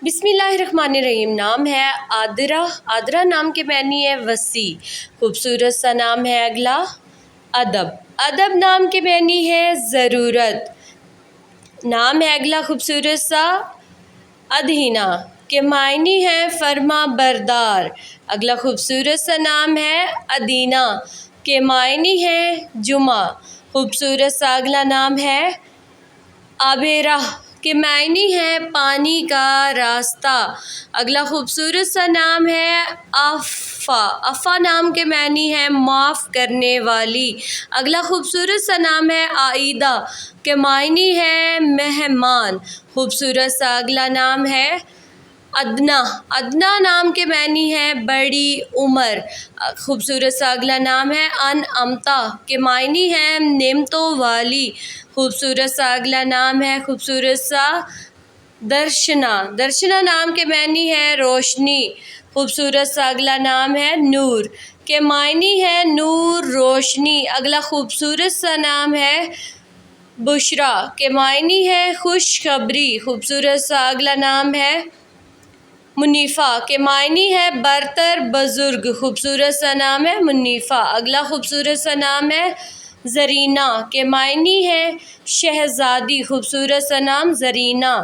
बिस्मिल्लाहिर्रहमानिर्रहीम। नाम है आदरा। आदरा नाम के मानी है वसी। खूबसूरत सा नाम है अगला अदब। अदब नाम के मानी है ज़रूरत। नाम है अगला खूबसूरत सा अदहिना के मायनी है फरमा बरदार। अगला खूबसूरत सा नाम है अदीना के मायनी है जुमा। खूबसूरत सा अगला नाम है आबेरा के मायनी है पानी का रास्ता। अगला खूबसूरत सा नाम है आफ़ा। अफ़ा नाम के मायनी है माफ़ करने वाली। अगला खूबसूरत सा नाम है आईदा के मायनी है मेहमान। खूबसूरत सा अगला नाम है अदना। अदना नाम के मायनी है बड़ी उम्र। खूबसूरत सा अगला नाम है अनअमता के मायनी है नेमतों वाली। खूबसूरत सा अगला नाम है खूबसूरत सा दर्शना। दर्शना नाम के मायनी है रोशनी। खूबसूरत सा अगला नाम है नूर के मायनी है नूर रोशनी। अगला खूबसूरत सा नाम है बुशरा के मायनी है खुशखबरी। खूबसूरत सा अगला नाम है मुनीफ़ा के मायनी है बरतर बुज़ुर्ग। खूबसूरत सा नाम है मुनीफ़ा। अगला खूबसूरत सा नाम है ज़रीना के मायनी है शहज़ादी। खूबसूरत सा नाम ज़रीना।